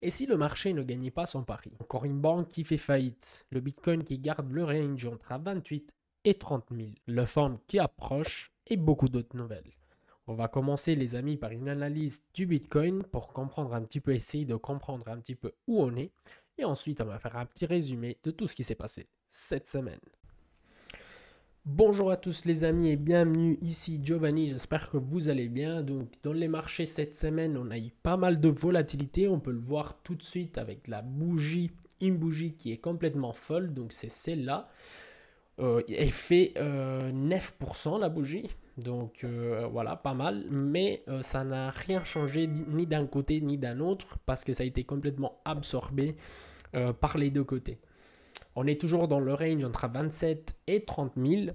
Et si le marché ne gagnait pas son pari? Encore une banque qui fait faillite, le Bitcoin qui garde le range entre 28 et 30 000, le forme qui approche et beaucoup d'autres nouvelles. On va commencer les amis par une analyse du Bitcoin pour comprendre un petit peu, essayer de comprendre un petit peu où on est. Et ensuite on va faire un petit résumé de tout ce qui s'est passé cette semaine. Bonjour à tous les amis et bienvenue ici Giovanni, j'espère que vous allez bien. Donc dans les marchés cette semaine on a eu pas mal de volatilité, on peut le voir tout de suite avec la bougie, une bougie qui est complètement folle, donc c'est celle-là. Elle fait 9% la bougie, donc voilà, pas mal, mais ça n'a rien changé ni d'un côté ni d'un autre parce que ça a été complètement absorbé par les deux côtés. On est toujours dans le range entre 27 et 30 000.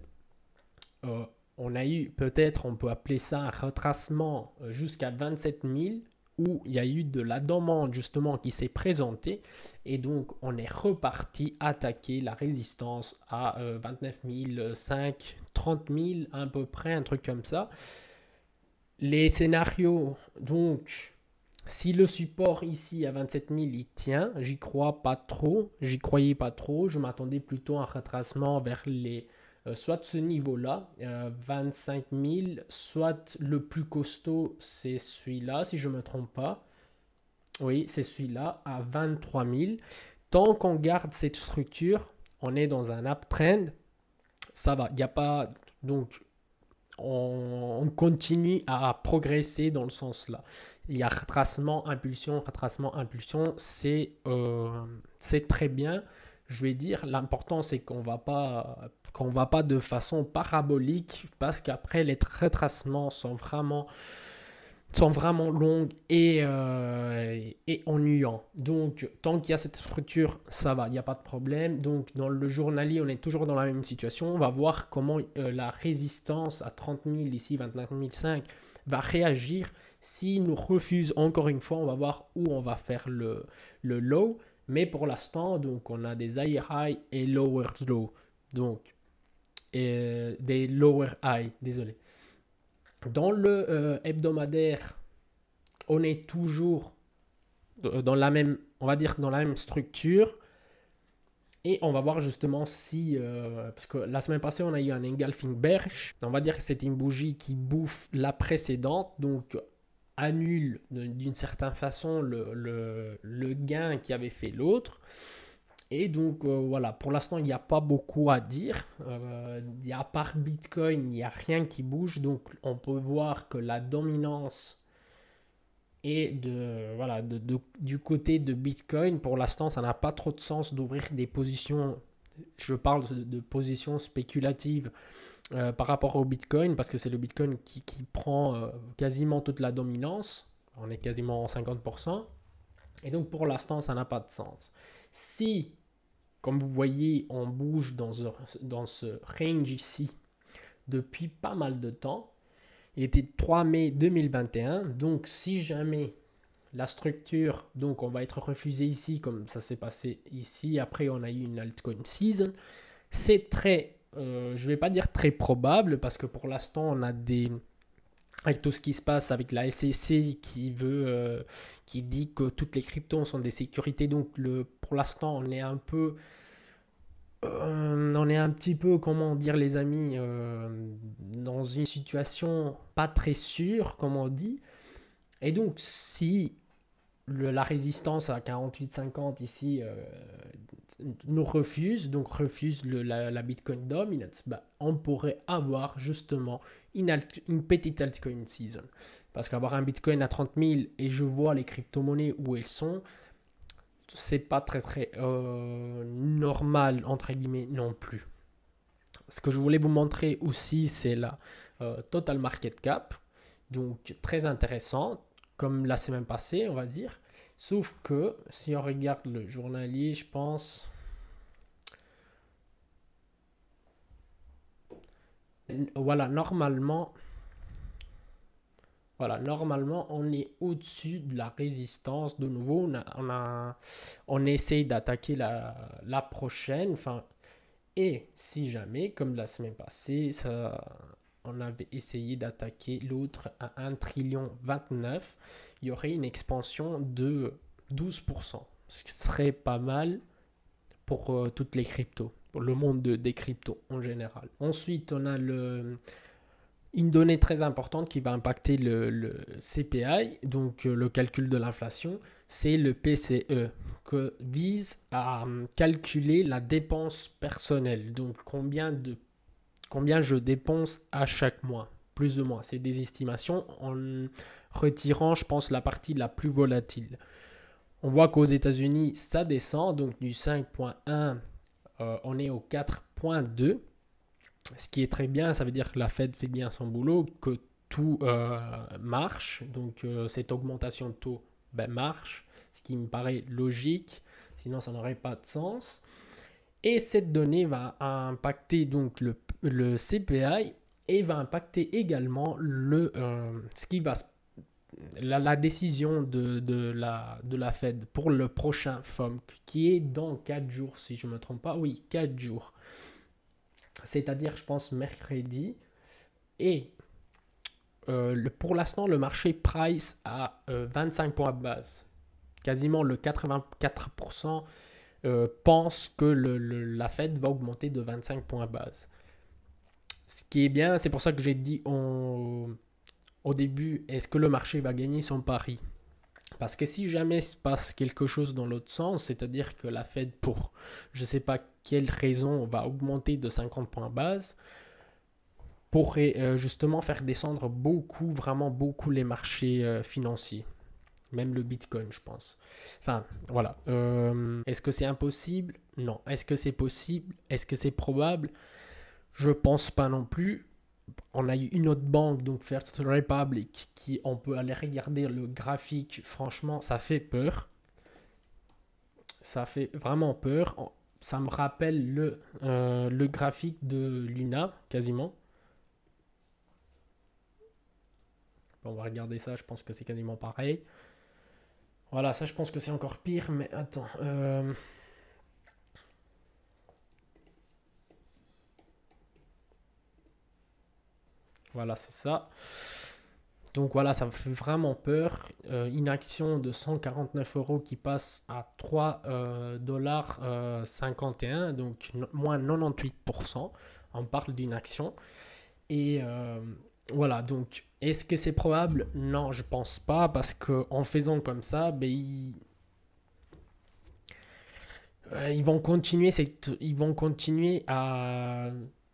Euh, on a eu peut-être, on peut appeler ça un retracement jusqu'à 27 000 où il y a eu de la demande justement qui s'est présentée et donc on est reparti attaquer la résistance à 29 500, 30 000 à peu près, un truc comme ça. Les scénarios, donc si le support ici à 27 000 il tient, j'y crois pas trop, j'y croyais pas trop, je m'attendais plutôt à un retracement vers les soit ce niveau-là, 25 000, soit le plus costaud, c'est celui-là, si je ne me trompe pas. Oui, c'est celui-là, à 23 000. Tant qu'on garde cette structure, on est dans un uptrend, ça va. Il n'y a pas. Donc, on continue à progresser dans le sens là. Il y a retracement, impulsion, c'est très bien. Je vais dire, l'important c'est qu'on va pas de façon parabolique parce qu'après les retracements sont vraiment longues et ennuyants. Donc, tant qu'il y a cette structure, ça va, il n'y a pas de problème. Donc, dans le journalier, on est toujours dans la même situation. On va voir comment la résistance à 30 000, ici 29 500, va réagir. S'il nous refuse encore une fois, on va voir où on va faire le low. Mais pour l'instant, donc, on a des high et lower low. Donc, des lower high, désolé. Dans le hebdomadaire, on est toujours dans la même, on va dire dans la même structure. Et on va voir justement si, parce que la semaine passée, on a eu un engulfing bearish. On va dire que c'est une bougie qui bouffe la précédente, donc annule d'une certaine façon le gain qui avait fait l'autre. Et donc voilà, pour l'instant, il n'y a pas beaucoup à dire. À part Bitcoin, il n'y a rien qui bouge. Donc on peut voir que la dominance et voilà, du côté de Bitcoin, pour l'instant, ça n'a pas trop de sens d'ouvrir des positions. Je parle de positions spéculatives par rapport au Bitcoin, parce que c'est le Bitcoin qui prend quasiment toute la dominance. On est quasiment 50%. Et donc, pour l'instant, ça n'a pas de sens. Si, comme vous voyez, on bouge dans ce range ici depuis pas mal de temps, il était 3 mai 2021. Donc, si jamais la structure, donc on va être refusé ici, comme ça s'est passé ici. Après, on a eu une altcoin season. C'est très, je vais pas dire très probable, parce que pour l'instant, on a des, avec tout ce qui se passe avec la SEC qui dit que toutes les cryptos sont des sécurités. Donc, pour l'instant, on est un petit peu, comment dire les amis, dans une situation pas très sûre, comme on dit. Et donc, si la résistance à 48,50 ici nous refuse, donc refuse la Bitcoin Dominance, bah, on pourrait avoir justement une petite altcoin season. Parce qu'avoir un Bitcoin à 30 000 et je vois les crypto-monnaies où elles sont, c'est pas très normal, entre guillemets, non plus. Ce que je voulais vous montrer aussi, c'est la Total Market Cap. Donc, très intéressant, comme la semaine passée, on va dire. Sauf que, si on regarde le journalier, je pense... Voilà, normalement, on est au-dessus de la résistance. De nouveau, on essaye d'attaquer la prochaine. Enfin, et si jamais, comme la semaine passée, on avait essayé d'attaquer l'autre à 1 trillion 29, il y aurait une expansion 12%, ce qui serait pas mal pour toutes les cryptos, pour le monde des cryptos en général. Ensuite, on a une donnée très importante qui va impacter le CPI, donc le calcul de l'inflation, c'est le PCE, que vise à calculer la dépense personnelle, donc combien je dépense à chaque mois, plus ou moins. C'est des estimations en retirant, je pense, la partie la plus volatile. On voit qu'aux États-Unis, ça descend, donc du 5,1, on est au 4,2. Ce qui est très bien, ça veut dire que la Fed fait bien son boulot, que tout marche. Donc cette augmentation de taux marche, ce qui me paraît logique, sinon ça n'aurait pas de sens. Et cette donnée va impacter donc le CPI et va impacter également ce qui va la décision de la Fed pour le prochain FOMC, qui est dans 4 jours, si je ne me trompe pas. Oui, 4 jours. C'est-à-dire, je pense, mercredi. Et pour l'instant, le marché price à 25 points de base. Quasiment le 84% pense que la Fed va augmenter de 25 points de base. Ce qui est bien, c'est pour ça que j'ai dit au début, est-ce que le marché va gagner son pari? Parce que si jamais il se passe quelque chose dans l'autre sens, c'est-à-dire que la Fed, pour je ne sais pas quelle raison, va augmenter de 50 points base, pourrait justement faire descendre vraiment beaucoup les marchés financiers. Même le Bitcoin, je pense. Enfin, voilà. Est-ce que c'est impossible? Non. Est-ce que c'est possible? Est-ce que c'est probable? Je pense pas non plus. On a eu une autre banque, donc First Republic, qui on peut aller regarder le graphique. Franchement, ça fait peur. Ça fait vraiment peur. Ça me rappelle le graphique de Luna, quasiment. On va regarder ça, je pense que c'est quasiment pareil. Voilà, ça je pense que c'est encore pire, mais attends. Voilà, c'est ça. Donc voilà, ça me fait vraiment peur. Une action de 149 euros qui passe à 3,51 $, donc moins 98%. On parle d'une action. Et voilà, donc est-ce que c'est probable? Non, je pense pas, parce qu'en faisant comme ça, ils vont continuer à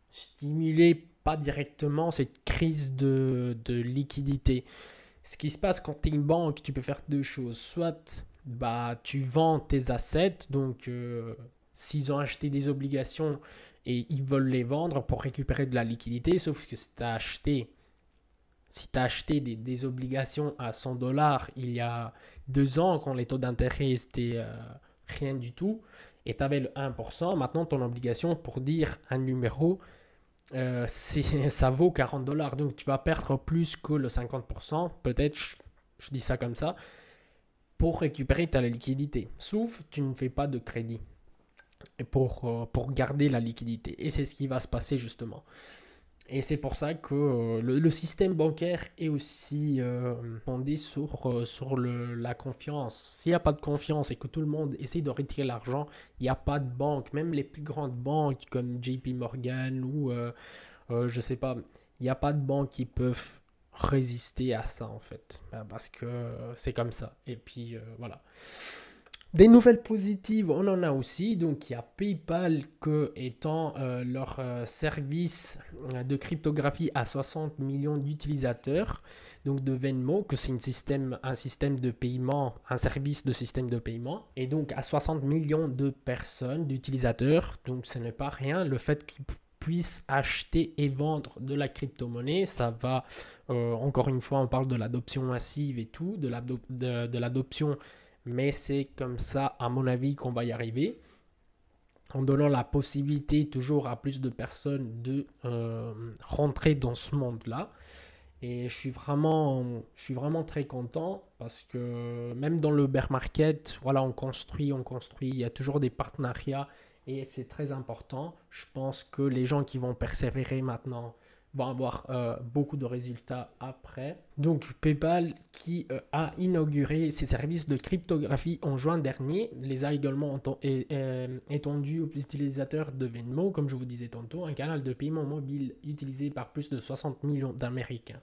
stimuler pas directement cette crise de liquidité. Ce qui se passe quand tu es une banque, tu peux faire deux choses. Soit tu vends tes assets, donc s'ils ont acheté des obligations et ils veulent les vendre pour récupérer de la liquidité, sauf que si tu as acheté des obligations à 100 dollars il y a 2 ans, quand les taux d'intérêt étaient rien du tout, et tu avais le 1%, maintenant ton obligation, pour dire un numéro, ça vaut 40 dollars. Donc tu vas perdre plus que le 50%, peut-être, je dis ça comme ça, pour récupérer ta liquidité. Sauf tu ne fais pas de crédit pour garder la liquidité. Et c'est ce qui va se passer justement. Et c'est pour ça que le système bancaire est aussi fondé sur la confiance. S'il n'y a pas de confiance et que tout le monde essaie de retirer l'argent, il n'y a pas de banque. Même les plus grandes banques comme JP Morgan ou je sais pas, il n'y a pas de banques qui peuvent résister à ça en fait. Parce que c'est comme ça. Et puis voilà. Des nouvelles positives, on en a aussi. Donc, il y a PayPal que étant leur service de cryptographie à 60 millions d'utilisateurs, donc de Venmo, que c'est un système de paiement, un service de système de paiement, et donc à 60 millions de personnes, d'utilisateurs. Donc, ce n'est pas rien. Le fait qu'ils puissent acheter et vendre de la crypto-monnaie, ça va, encore une fois, on parle de l'adoption massive et tout, de l'adoption, mais c'est comme ça, à mon avis, qu'on va y arriver, en donnant la possibilité toujours à plus de personnes de rentrer dans ce monde-là. Et je suis vraiment très content, parce que même dans le bear market, voilà, on construit, il y a toujours des partenariats et c'est très important. Je pense que les gens qui vont persévérer maintenant vont avoir beaucoup de résultats après. Donc PayPal qui a inauguré ses services de cryptographie en juin dernier, les a également étendus aux utilisateurs de Venmo, comme je vous disais tantôt, un canal de paiement mobile utilisé par plus de 60 millions d'Américains.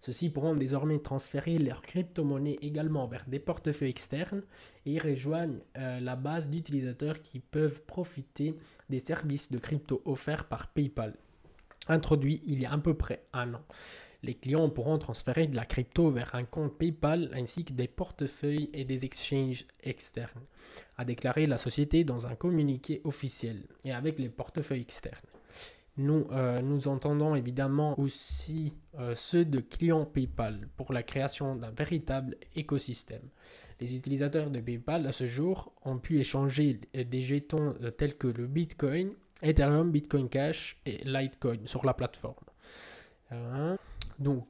Ceux-ci pourront désormais transférer leurs crypto-monnaies également vers des portefeuilles externes et rejoignent la base d'utilisateurs qui peuvent profiter des services de crypto offerts par PayPal. Introduit il y a à peu près un an. Les clients pourront transférer de la crypto vers un compte PayPal ainsi que des portefeuilles et des exchanges externes, a déclaré la société dans un communiqué officiel et avec les portefeuilles externes. Nous entendons évidemment aussi ceux de clients PayPal pour la création d'un véritable écosystème. Les utilisateurs de PayPal à ce jour ont pu échanger des jetons tels que le Bitcoin, Ethereum, Bitcoin Cash et Litecoin sur la plateforme.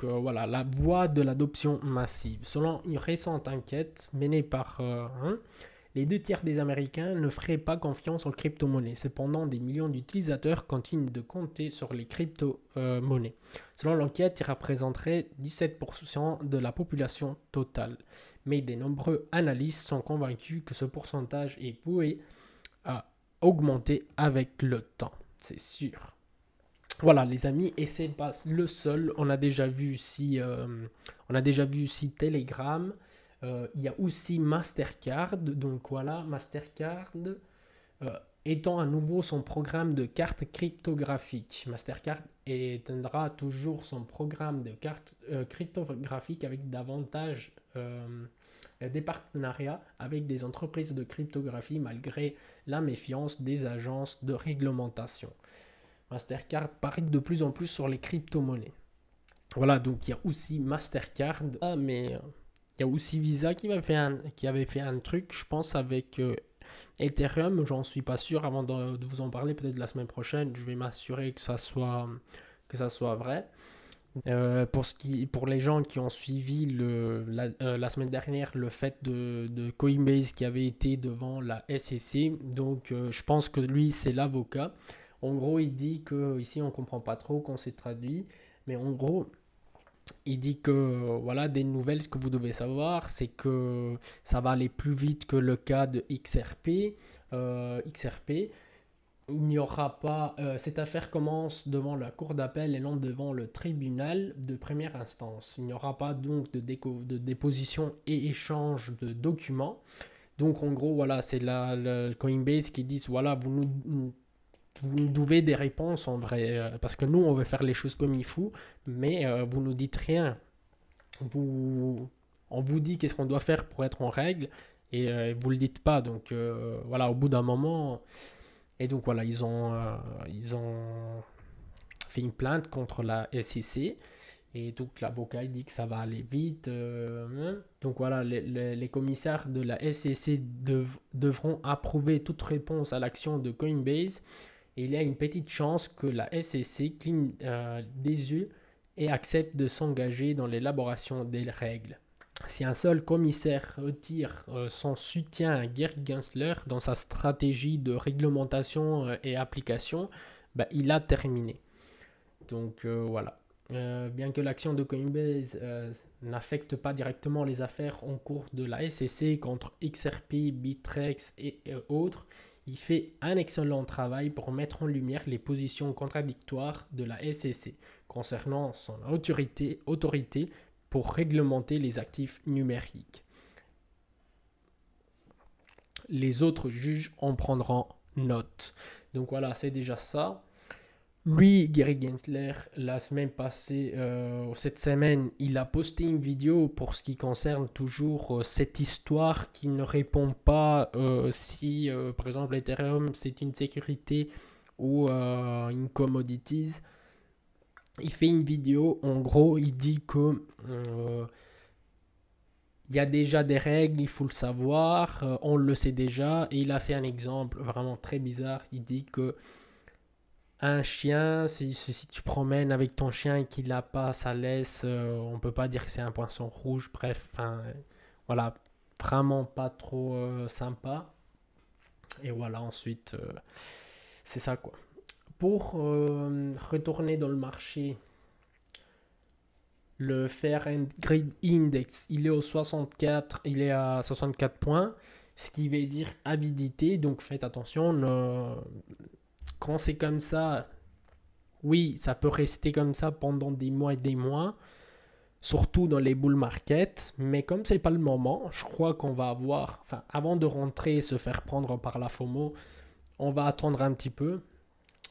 Voilà, la voie de l'adoption massive. Selon une récente enquête menée par les 2 tiers des Américains ne feraient pas confiance aux crypto-monnaies. Cependant, des millions d'utilisateurs continuent de compter sur les crypto-monnaies. Selon l'enquête, ils représenteraient 17% de la population totale. Mais de nombreux analystes sont convaincus que ce pourcentage est voué à augmenter avec le temps. C'est sûr. Voilà les amis, et c'est pas le seul. On a déjà vu ici Telegram. Il y a aussi Mastercard. Donc voilà, Mastercard étend à nouveau son programme de cartes cryptographiques. Mastercard étendra toujours son programme de cartes cryptographiques avec davantage des partenariats avec des entreprises de cryptographie malgré la méfiance des agences de réglementation. Mastercard parie de plus en plus sur les crypto-monnaies. Voilà, donc il y a aussi Mastercard. Mais il y a aussi Visa qui avait fait un truc, je pense, avec Ethereum. J'en suis pas sûr. Avant de vous en parler, peut-être la semaine prochaine, je vais m'assurer que ça soit vrai. Pour les gens qui ont suivi la semaine dernière le fait de Coinbase qui avait été devant la SEC, donc je pense que lui c'est l'avocat. En gros, il dit que ici on comprend pas trop qu'on s'est traduit, mais en gros, il dit que voilà des nouvelles. Ce que vous devez savoir, c'est que ça va aller plus vite que le cas de XRP. Il n'y aura pas. Cette affaire commence devant la cour d'appel et non devant le tribunal de première instance. Il n'y aura pas donc de déposition et échange de documents. Donc en gros, voilà, c'est le Coinbase qui dit voilà, vous nous devez des réponses en vrai, parce que nous, on veut faire les choses comme il faut, mais vous nous dites rien. On vous dit qu'est-ce qu'on doit faire pour être en règle, et vous le dites pas. Donc voilà, au bout d'un moment. Et donc voilà, ils ont fait une plainte contre la SEC. Et donc l'avocat dit que ça va aller vite. Donc voilà, les commissaires de la SEC devront approuver toute réponse à l'action de Coinbase. Et il y a une petite chance que la SEC cligne des yeux et accepte de s'engager dans l'élaboration des règles. Si un seul commissaire retire son soutien à Gary Gensler dans sa stratégie de réglementation et application, il a terminé. Donc voilà. Bien que l'action de Coinbase n'affecte pas directement les affaires en cours de la SEC contre XRP, Bittrex et autres, il fait un excellent travail pour mettre en lumière les positions contradictoires de la SEC concernant son autorité pour réglementer les actifs numériques. Les autres juges en prendront note. Donc voilà, c'est déjà ça. Lui, Gary Gensler, la semaine passée, cette semaine, il a posté une vidéo pour ce qui concerne toujours cette histoire qui ne répond pas si, par exemple, Ethereum, c'est une sécurité ou une commodities. Il fait une vidéo, en gros, il dit que il y a déjà des règles, il faut le savoir, on le sait déjà. Et il a fait un exemple vraiment très bizarre. Il dit que un chien, si tu promènes avec ton chien et qu'il n'a pas sa laisse, on peut pas dire que c'est un poisson rouge. Bref, voilà, vraiment pas trop sympa. Et voilà, ensuite, c'est ça quoi. Pour retourner dans le marché Le Fair and Grid Index, il est au 64, il est à 64 points, ce qui veut dire avidité. Donc faites attention, quand c'est comme ça, oui, ça peut rester comme ça pendant des mois et des mois, surtout dans les bull markets. Mais comme c'est pas le moment, je crois qu'on va avoir, enfin, avant de rentrer et se faire prendre par la FOMO, on va attendre un petit peu.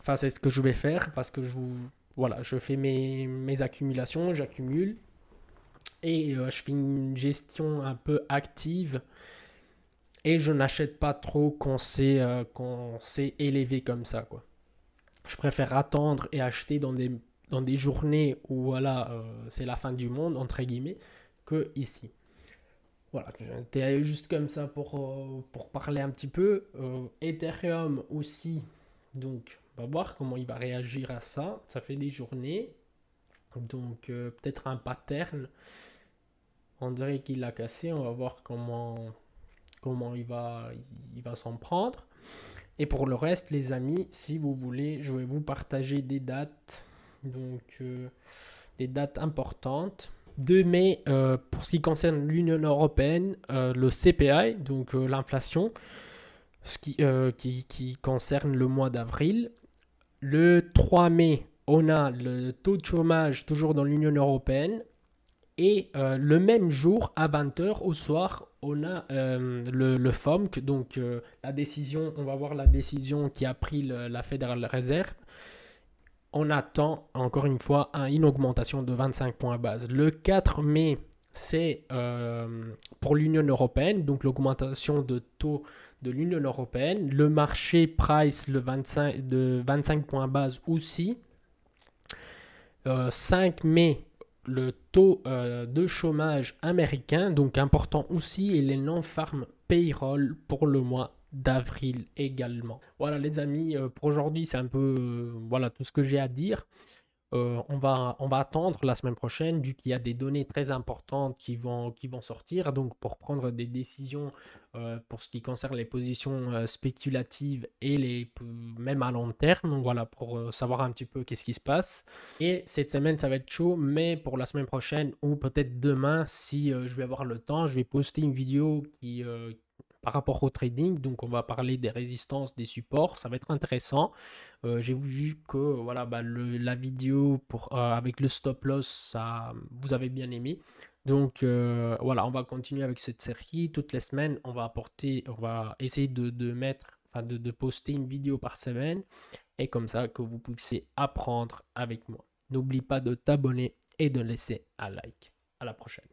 Enfin, c'est ce que je vais faire parce que voilà, je fais mes accumulations, j'accumule et je fais une gestion un peu active et je n'achète pas trop quand c'est élevé comme ça, quoi. Je préfère attendre et acheter dans des journées où voilà, c'est la fin du monde, entre guillemets, que ici. Voilà, j'étais juste comme ça pour parler un petit peu. Ethereum aussi, donc on va voir comment il va réagir à ça. Ça fait des journées, donc peut-être un pattern. On dirait qu'il l'a cassé, on va voir comment il va s'en prendre. Et pour le reste, les amis, si vous voulez, je vais vous partager des dates, donc des dates importantes. 2 mai, pour ce qui concerne l'Union européenne, le CPI, donc l'inflation, qui concerne le mois d'avril. Le 3 mai, on a le taux de chômage toujours dans l'Union européenne. Et le même jour, à 20h au soir, on a le FOMC, donc la décision, on va voir la décision qui a pris la Federal Reserve. On attend encore une fois une augmentation de 25 points base. Le 4 mai, c'est pour l'Union européenne, donc l'augmentation de taux de l'Union européenne. Le marché price de 25 points base aussi. 5 mai, le taux de chômage américain, donc important aussi, et les non-farm payroll pour le mois d'avril également. Voilà les amis, pour aujourd'hui c'est un peu voilà tout ce que j'ai à dire. On va attendre la semaine prochaine, vu qu'il y a des données très importantes qui vont sortir. Donc, pour prendre des décisions pour ce qui concerne les positions spéculatives et même à long terme. Donc, voilà, pour savoir un petit peu qu'est-ce qui se passe. Et cette semaine, ça va être chaud, mais pour la semaine prochaine ou peut-être demain, si je vais avoir le temps, je vais poster une vidéo par rapport au trading. Donc, on va parler des résistances, des supports. Ça va être intéressant. J'ai vu que voilà, la vidéo avec le stop loss, ça, vous avez bien aimé. Donc voilà, on va continuer avec cette série. Toutes les semaines, on va essayer de mettre, enfin de poster une vidéo par semaine. Et comme ça, que vous puissiez apprendre avec moi. N'oublie pas de t'abonner et de laisser un like. À la prochaine.